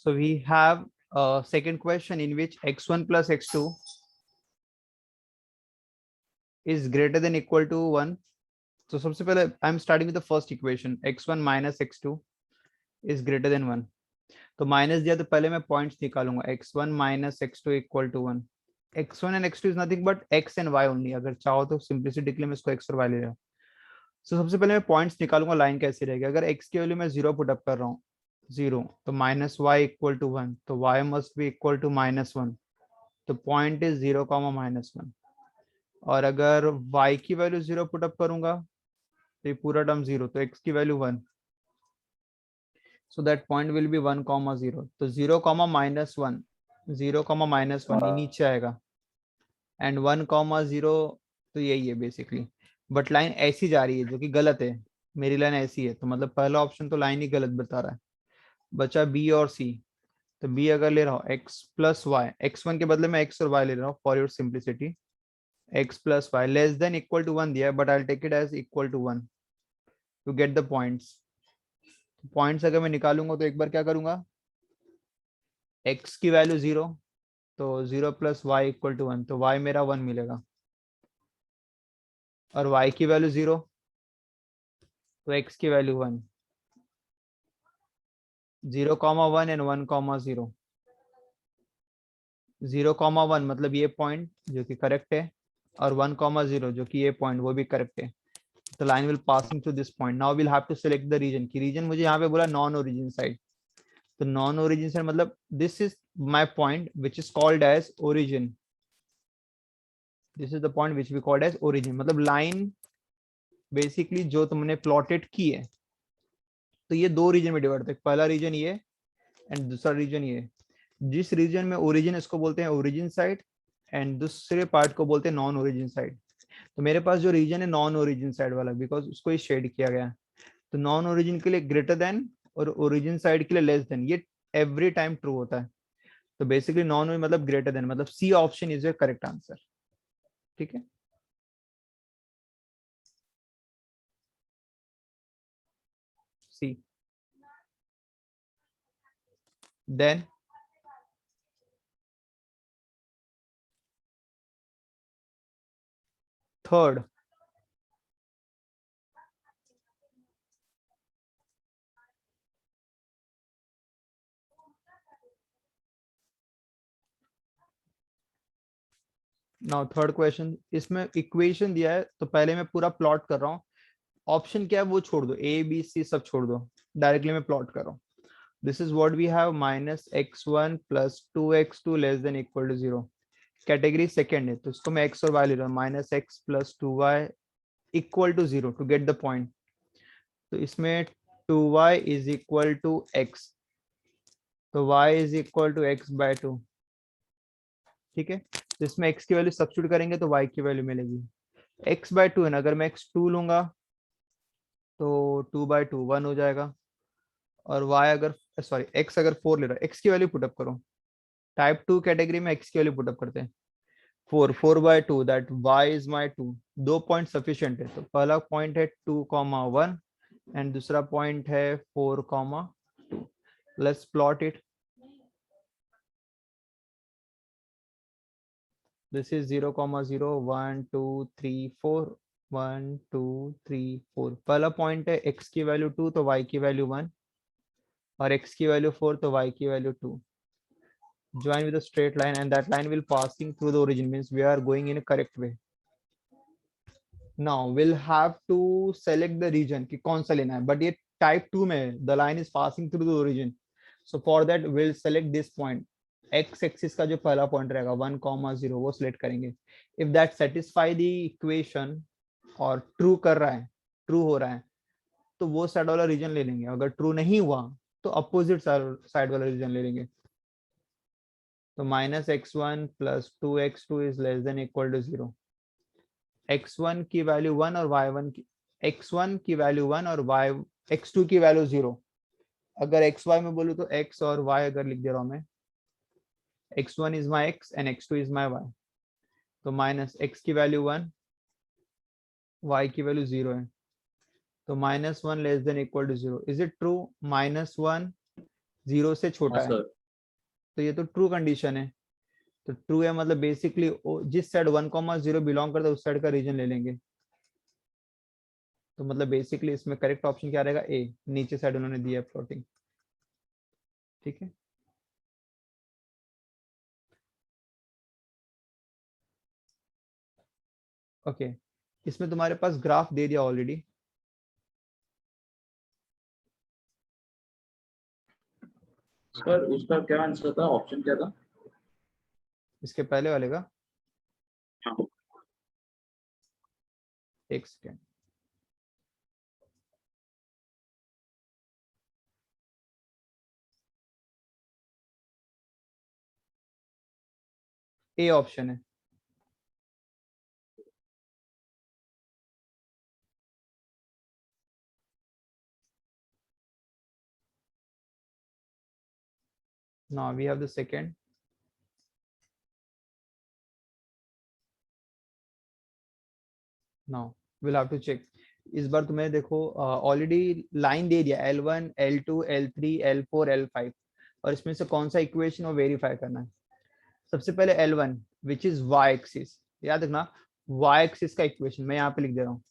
So we have a second question in which x1 plus x2 is greater than equal to 1. So सबसे पहले I am starting with the first equation, x1 minus x2 is greater than 1. तो minus दिया तो पहले मैं points निकालूंगा, x1 minus x2 equal to 1. x1 and x2 is nothing but x and y only. अगर चाहो तो सिंप्लिसिटी के लिए मैं इसको x और y ले रहा हूँ. So सबसे पहले मैं पॉइंट्स निकालूंगा, लाइन कैसी रहेगी. अगर x की वैल्यू मैं 0 पुट अप कर रहा हूँ, 0, तो माइनस वाई इक्वल टू 1, तो y must be equal to -1. तो पॉइंट इज 0, -1. और अगर y की वैल्यू 0 पुट अप करूंगा तो ये पूरा टर्म 0, तो x की value 1, so that point will be 1, 0. तो 0, -1, 0, -1 ये नीचे आएगा, एंड 1, 0 तो यही है बेसिकली. बट लाइन ऐसी जा रही है जो कि गलत है. मेरी लाइन ऐसी है, तो मतलब पहला ऑप्शन तो लाइन ही गलत बता रहा है. बचा बी और सी. तो बी अगर ले रहा हूँ x प्लस वाई, x1 के बदले में x और y ले रहा हूँ for your simplicity. x plus y less than equal to 1 दिया है, but I take it as equal to 1 to get the points. Points अगर मैं निकालूंगा तो एक बार क्या करूंगा, x की वैल्यू 0, तो 0 प्लस वाई इक्वल टू 1, तो y मेरा 1 मिलेगा. और y की वैल्यू 0, तो x की वैल्यू 1, 0, 1 एंड 1, 0. 0, 1 मतलब ये पॉइंट जो कि करेक्ट है, और 1, 0 जो कि ये पॉइंट वो भी करेक्ट है. तो line will passing through this point. Now will have to select the region. की रीजन मुझे यहाँ पे बोला नॉन ओरिजिन साइड. तो नॉन ओरिजिन साइड मतलब this is my point which is called as origin. This is the point which we called as origin. मतलब line basically जो तुमने प्लॉटेड की है, तो ये दो रीजन में डिवाइड होता है. पहला रीजन ये एंड दूसरा रीजन ये. जिस रीजन में ओरिजिन, इसको बोलते हैं ओरिजिन साइड, एंड दूसरे पार्ट को बोलते हैं नॉन ओरिजिन साइड. तो मेरे पास जो रीजन है नॉन ओरिजिन साइड वाला, बिकॉज उसको ही शेड किया गया है. तो नॉन ओरिजिन के लिए ग्रेटर देन और ओरिजिन साइड के लिए लेस देन, ये एवरी टाइम ट्रू होता है. तो बेसिकली नॉन मतलब ग्रेटर देन, मतलब C option is your correct answer. ठीक है. C. Then third, now third question. इसमें इक्वेशन दिया है, तो पहले मैं पूरा प्लॉट कर रहा हूँ. ऑप्शन क्या है वो छोड़ दो, ए बी सी सब छोड़ दो, डायरेक्टली मैं प्लॉट कर रहा हूँ. This is what we have, -x1 + 2x2 <= 0. Category second है, तो इसको मैं x और y ले रहा हूँ. -x + 2y = 0 to get the point. तो इसमें 2y = x, तो y x/2. ठीक है. तो इसमें x की वैल्यू सब्स्टिट्यूट करेंगे तो y की वैल्यू मिलेगी x/2 है ना. अगर मैं x2 लूंगा तो 2/2 1 हो जाएगा. और y अगर सॉरी x अगर 4 ले रहा है, x की वैल्यू पुटअप करो. टाइप 2 कैटेगरी में x की वैल्यू पुटअप करते हैं. 4/2 दैट y इज माई 2. दो पॉइंट सफिशिएंट है. तो पहला पॉइंट है 2,1 एंड दूसरा पॉइंट है 4,2. Let's plot it. This is 0,0 1 2 3 4 1 2 3 4. पहला पॉइंट है x की वैल्यू 2, तो y की वैल्यू 1, और x की वैल्यू 4, तो y की value 2. Join with a straight line and that line will passing through the origin, means we are going in a correct way. Now we'll have to select the region कि कौन सा लेना है. but ये type 2 में the line is passing through the origin, so for that we'll select this point. x axis का जो पहला पॉइंट रहेगा 1,0 वो सिलेक्ट करेंगे. if that satisfy the equation और ट्रू कर रहा है, ट्रू हो रहा है, तो वो साइड वाला रीजन ले लेंगे. अगर ट्रू नहीं हुआ तो अपोजिट साइड वाला रीजन ले लेंगे. तो -x1 + 2x2 <= 0. x1 की वैल्यू 1 और y1 की, x1 की वैल्यू 1 और x2 की वैल्यू 0. अगर xy में बोलूँ तो x और y अगर लिख दे रहा हूँ मैं, x1 is my x and x2 is my y. तो -x की वैल्यू 1, y की वैल्यू 0 है. तो -1 <= 0. Is it true? -1 0 से छोटा हाँ है, सर। तो ये तो ट्रू कंडीशन है। तो ट्रू है मतलब बेसिकली जिस साइड 1,0 बिलोंग करता है उस साइड का रीजन ले लेंगे। तो मतलब बेसिकली इसमें करेक्ट ऑप्शन क्या रहेगा, ए। नीचे साइड उन्होंने दिया है फ्लोटिंग। ठीक है। ओके, इसमें तुम्हारे पास ग्राफ दे दिया ऑलरेडी। सर उसका क्या आंसर था, ऑप्शन क्या था? इसके पहले वाले का हाँ। एक सेकेंड, ए ऑप्शन है। Now we have the second. Now will have to check. इस बार तुम्हें देखो ऑलरेडी लाइन दे दिया L1 L2 L3 L4 L5, और इसमें से कौन सा इक्वेशन वो वेरीफाई करना है। सबसे पहले L1 which is y axis, याद रखना y एक्सिस का इक्वेशन मैं यहाँ पे लिख दे रहा हूँ।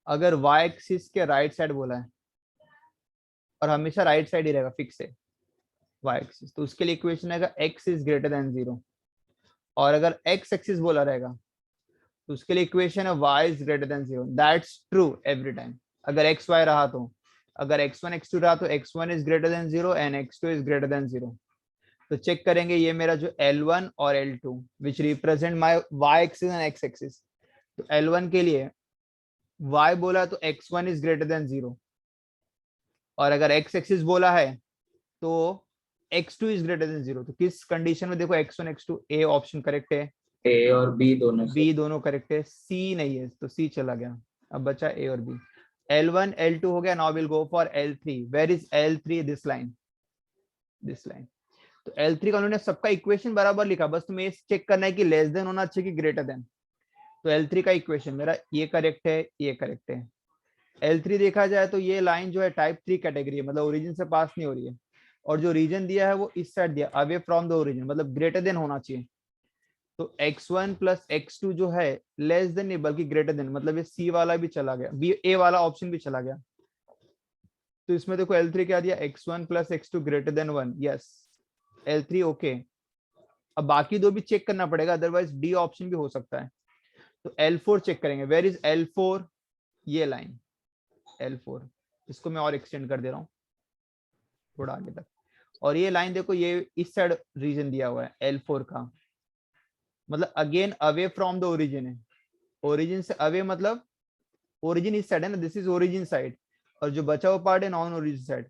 अगर y एक्सिस के राइट साइड बोला है, और हमेशा राइट साइड ही रहेगा, फिक्स है y एक्सिस, तो उसके लिए इक्वेशन रहेगा x इज ग्रेटर देन 0। और अगर x एक्सिस बोला रहेगा तो उसके लिए इक्वेशन है y is greater than 0। That's true every time. अगर x y रहा तो, अगर x1 x2 रहा तो x1 is greater than 0 and x2 is greater than 0। तो चेक करेंगे ये मेरा जो L1 और L2 which represent my y axis and x axis. तो L1 के लिए y बोला तो x1 इज ग्रेटर देन 0, और अगर x एक्सिस बोला है तो x2 इज ग्रेटर देन 0। तो किस कंडीशन में देखो x1 x2, A option correct है, ए और बी दोनों सर। बी दोनों करेक्ट है, सी नहीं है तो सी चला गया। अब बचा ए और बी। L1 L2 हो गया, now will go for L3। Where is L3? This line, this line. तो L3 का उन्होंने सबका इक्वेशन बराबर लिखा, बस तुम्हें चेक करना है कि लेस देन होना चाहिए कि ग्रेटर देन। तो L3 का इक्वेशन मेरा ये करेक्ट है, ये करेक्ट है। L3 देखा जाए तो ये लाइन जो है टाइप 3 कैटेगरी है, मतलब ओरिजिन से पास नहीं हो रही है, और जो रीजन दिया है वो इस साइड दिया, अवे फ्रॉम द ओरिजिन, मतलब ग्रेटर देन होना चाहिए। तो x1 प्लस x2 जो है लेस देन नहीं बल्कि ग्रेटर देन, मतलब ये सी वाला भी चला गया, बी ए वाला ऑप्शन भी चला गया। तो इसमें देखो L3 क्या दिया, x1 plus x2 greater than 1। Yes, L3 okay. अब बाकी दो भी चेक करना पड़ेगा, अदरवाइज डी ऑप्शन भी हो सकता है। तो L4 चेक करेंगे। Where is L4? ये लाइन L4, इसको मैं और एक्सटेंड कर दे रहा हूँ थोड़ा आगे तक। और ये लाइन देखो, ये इस साइड रीजन दिया हुआ है L4 का, मतलब again away from the origin है। ओरिजिन से अवे मतलब ओरिजिन इस साइड है ना, दिस इज ओरिजिन साइड, और जो बचा हुआ पार्ट है नॉन ओरिजिन साइड।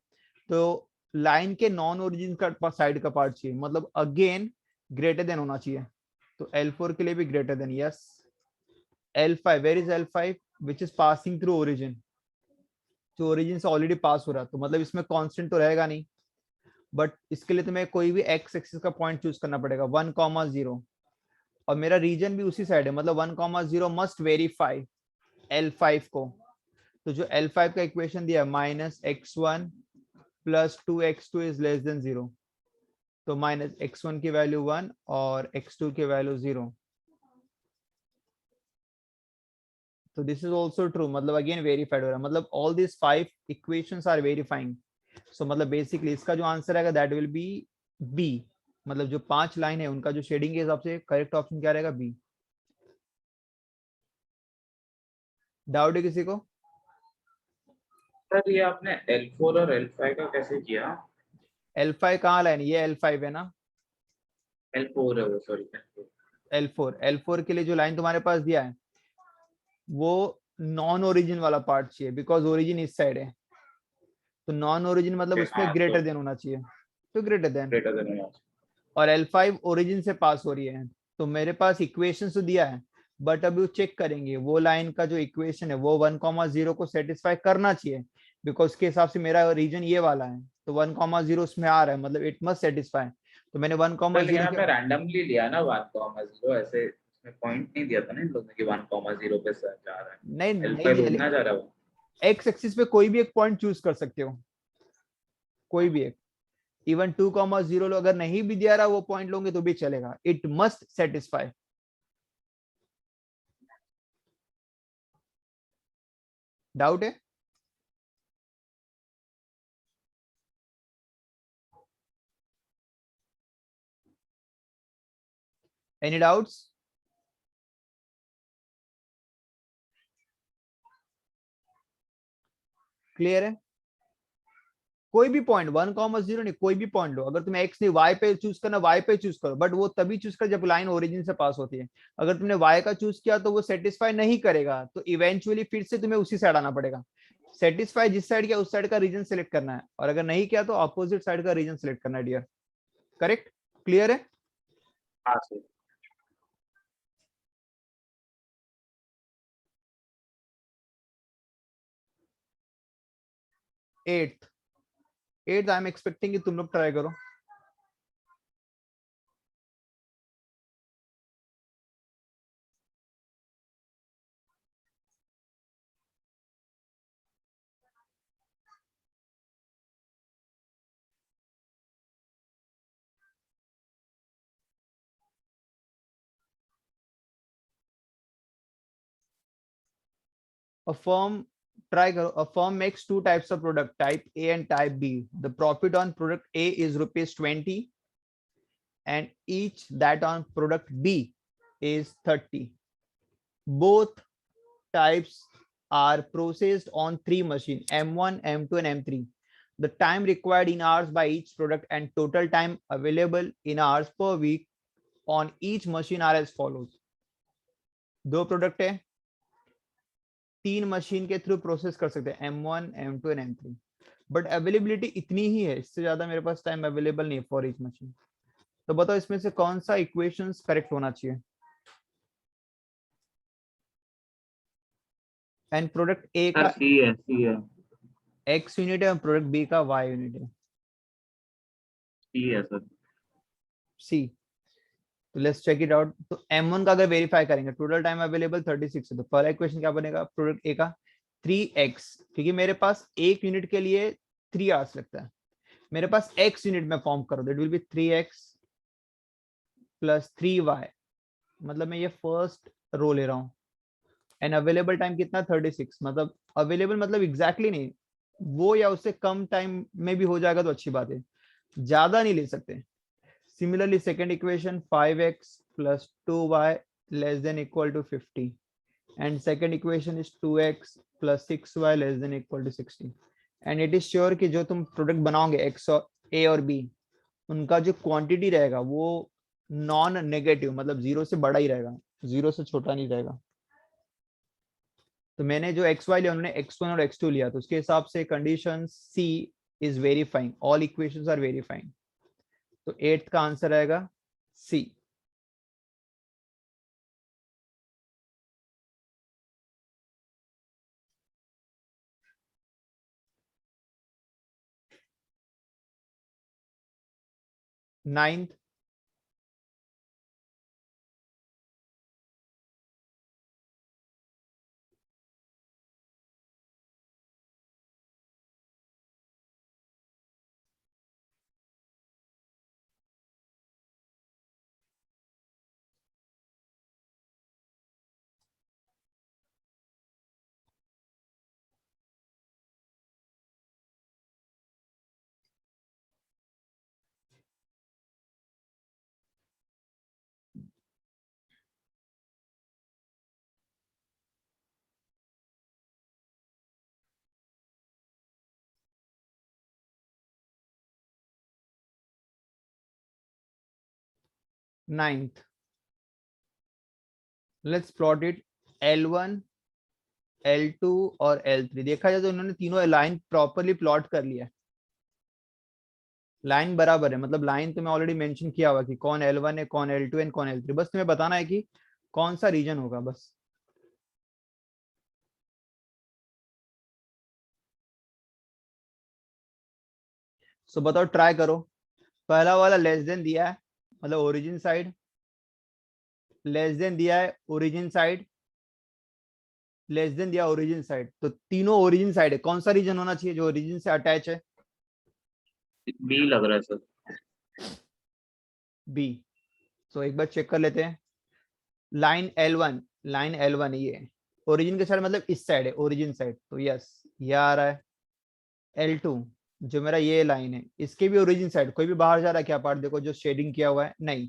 तो लाइन के नॉन ओरिजिन का साइड का पार्ट चाहिए, मतलब अगेन ग्रेटर देन होना चाहिए। तो L4 के लिए भी greater than. Yes. L5, where is L5? Which is passing through origin, जो ओरिजिन से ऑलरेडी पास हो रहा है, तो मतलब इसमें कांस्टेंट तो रहेगा नहीं, बट इसके लिए तुम्हें कोई भी एक्स एक्सिस का पॉइंट चूज करना पड़ेगा 1,0, और मेरा रीजन भी उसी साइड है, मतलब 1,0 मस्ट वेरीफाई L5 को। तो जो L5 का इक्वेशन दिया -x1 plus 2x2 is less than 0, तो -x1 की वैल्यू 1 और x2 की वैल्यू 0। तो दिस इज ऑल्सो ट्रू, मतलब अगेन वेरीफाइड हो रहा है, मतलब all this 5 equations are verifying. So मतलब बेसिकली इसका जो आंसर आएगा दैट विल बी बी, मतलब जो 5 लाइन है उनका जो शेडिंग के हिसाब से करेक्ट ऑप्शन क्या रहेगा, बी। डाउट है किसी को? सर ये आपने L4 और L5 का कैसे किया? L5 कहाँ लाइन, ये L5 है ना, L4 है वो, सॉरी L4। L4 के लिए जो लाइन तुम्हारे पास दिया है वो नॉन ओरिजिन वाला पार्ट चाहिए, बिकॉज ओरिजिन इस साइड है। तो नॉन ओरिजिन मतलब उसमें हाँ तो ग्रेटर देन होना चाहिए, तो ग्रेटर देन। ग्रेटर देन होना चाहिए। और L5 ओरिजिन से पास हो रही है, तो मेरे पास इक्वेशन तो दिया है, बट अभी वो चेक करेंगे वो लाइन का जो इक्वेशन है वो 1,0 को सेटिस्फाई करना चाहिए, बिकॉज उसके हिसाब से मेरा रीजन ये वाला है, तो 1,0 उसमें आ रहा है, मतलब इट मस्ट सेटिस्फाई। तो मैंने सर लेकिन 1,0 के, आपने रैंडमली लिया ना 1,0, ऐसे इसमें पॉइंट नहीं दिया था ना इन लोगों ने कि 1,0 पे सर जा रहा नहीं है, नहीं L5 दिया, उड़ना जा रहा है वो। एक्स एक्सिस पे कोई भी एक पॉइंट चूज कर सकते हो। कोई भी एक, इवन 2,0 लो, अगर नहीं भी दिया रहा वो पॉइंट लोगे तो भी चलेगा, इट मस्ट सेटिस्फाई। डाउट है? Any doubts? क्लियर है? कोई भी पॉइंट 1,0 नहीं, कोई भी पॉइंट लो, अगर तुम्हें एक्स नहीं वाई पे चूज करना वाई पे चूज करो, बट वो तभी चूज कर जब लाइन ओरिजिन से पास होती है। अगर तुमने वाई का चूज किया तो वो सेटिस्फाई नहीं करेगा, तो इवेंचुअली फिर से तुम्हें उसी साइड आना पड़ेगा। सेटिस्फाई जिस साइड किया उस साइड का रीजन सेलेक्ट करना है, और अगर नहीं किया तो अपोजिट साइड का रीजन सेलेक्ट करना है डियर। करेक्ट? क्लियर है? हाँ sir. 8th I am expecting कि तुम लोग ट्राई करो। A firm, try karo, a firm makes two types of product, type A and type B. The profit on product A is rupees 20 and each that on product B is 30. Both types are processed on 3 machines, M1, M2 and M3. The time required in hours by each product and total time available in hours per week on each machine are as follows. दो product है, 3 machine के through process कर सकते हैं, M1, M2 and M3, but availability इतनी ही है, इससे ज्यादा मेरे पास टाइम अवेलेबल नहीं है फॉर ईच मशीन। तो बताओ इसमें से कौन सा इक्वेशंस करेक्ट होना चाहिए? एंड प्रोडक्ट ए सर का सी है x यूनिट है और प्रोडक्ट बी का y यूनिट है, सी है सर। सी। तो लेट्स चेक इट आउट। तो M1 का अगर वेरीफाई करेंगे, टोटल टाइम अवेलेबल 36 है, तो पहला इक्वेशन क्या बनेगा? प्रोडक्ट ए का 3x, क्योंकि मेरे पास एक यूनिट के लिए 3 आवर्स लगता है, मेरे पास x यूनिट में फॉर्म करो, that will be 3x plus 3y, मतलब मैं ये फर्स्ट रो ले रहा हूँ। एंड अवेलेबल टाइम कितना? 36, मतलब अवेलेबल मतलब एग्जैक्टली नहीं, वो या उससे कम टाइम में भी हो जाएगा तो अच्छी बात है, ज्यादा नहीं ले सकते। Similarly second equation 5x plus 2y less than equal to 50 and second equation is 2x plus 6y less than equal to 60। And it is sure कि जो तुम प्रोडक्ट बनाओगे एक्स और ए और बी, उनका जो क्वांटिटी रहेगा वो नॉन नेगेटिव, मतलब जीरो से बड़ा ही रहेगा, जीरो से छोटा नहीं रहेगा। तो मैंने जो एक्स वाई लिया, उन्होंने x1 और x2 लिया, तो उसके हिसाब से condition C is verifying, all equations are verifying. तो 8th का आंसर आएगा C. Ninth, ninth, let's plot it. L1, L2 और L3 देखा जाए तो इन्होंने तीनों लाइन प्रॉपरली प्लॉट कर लिया है, लाइन बराबर है, मतलब लाइन तो मैं ऑलरेडी मेंशन किया हुआ कि कौन L1 है, कौन L2 है, कौन L3, बस तुम्हें बताना है कि कौन सा रीजन होगा बस। सो बताओ, ट्राई करो। पहला वाला लेस देन दिया है, मतलब ओरिजिन साइड, लेस देन दिया है ओरिजिन साइड, लेस देन दिया ओरिजिन साइड, तो तीनों ओरिजिन साइड है। कौन सा रीजन होना चाहिए जो ओरिजिन से अटैच है? बी लग रहा है सर। बी। तो एक बार चेक कर लेते हैं। लाइन L1 ये ओरिजिन के साइड मतलब इस साइड है, ओरिजिन साइड, तो यस ये आ रहा है। L2 जो मेरा ये लाइन है, इसके भी ओरिजिन साइड, कोई भी बाहर जा रहा है क्या पार्ट, देखो जो शेडिंग किया हुआ है, नहीं,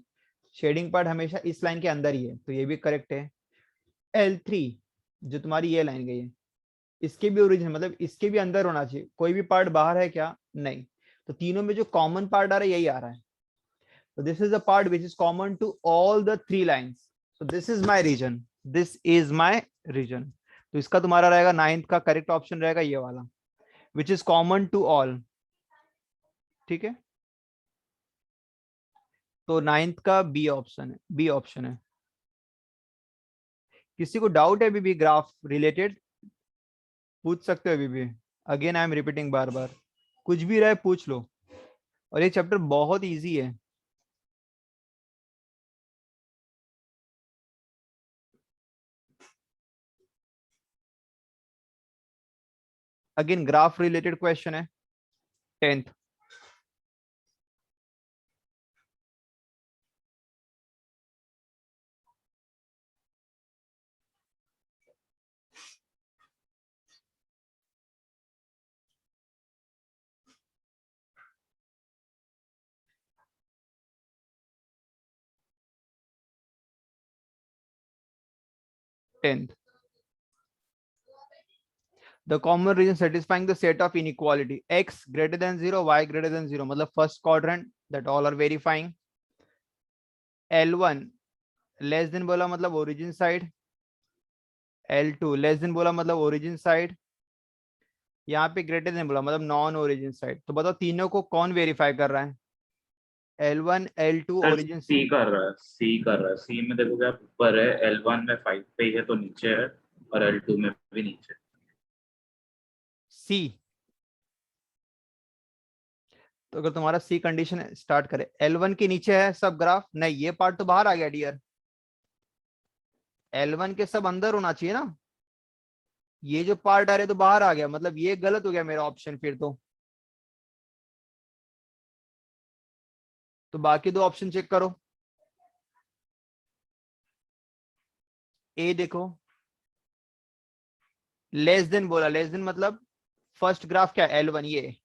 शेडिंग पार्ट हमेशा इस लाइन के अंदर ही है, तो ये भी करेक्ट है। L3 जो तुम्हारी ये लाइन गई है, इसके भी ओरिजिन मतलब इसके भी अंदर होना चाहिए, कोई भी पार्ट बाहर है क्या, नहीं, तो तीनों में जो कॉमन पार्ट आ रहा है यही आ रहा है। So this is the part which is common to all the three lines. So this is my region. This is my region. तो इसका तुम्हारा रहेगा नाइन्थ का करेक्ट ऑप्शन रहेगा ये वाला, which is common to all. ठीक है, तो नाइन्थ का बी ऑप्शन है, बी ऑप्शन है। किसी को डाउट है अभी भी ग्राफ रिलेटेड, पूछ सकते हो अभी भी। अगेन आई एम रिपीटिंग, बार बार कुछ भी रहे पूछ लो, और ये चैप्टर बहुत इजी है। अगेन ग्राफ रिलेटेड क्वेश्चन है, 10th। The common region satisfying the set of inequality x greater than 0, y greater than 0, मतलब first quadrant, that all are verifying. L1 less than बोला मतलब origin side, L2 less than बोला मतलब origin side, यहाँ पे greater than बोला मतलब non origin side. तो बताओ तीनों को कौन वेरीफाई कर रहा है, L1 L2 सर ओरिजिन सी सी। कर रहा है, सी कर रहा है। सी में देखोगे आप ऊपर है, L1 में 5 पे ही है तो नीचे है, और L2 में भी नीचे। सी, तो अगर तुम्हारा सी कंडीशन स्टार्ट करे, L1 के नीचे है सब ग्राफ, नहीं ये पार्ट तो बाहर आ गया डियर, L1 के सब अंदर होना चाहिए ना, ये जो पार्ट आ रहे तो बाहर आ गया, मतलब ये गलत हो गया मेरा ऑप्शन फिर तो बाकी दो ऑप्शन चेक करो। ए देखो, लेस देन बोला, लेस देन मतलब फर्स्ट ग्राफ क्या L1 ये,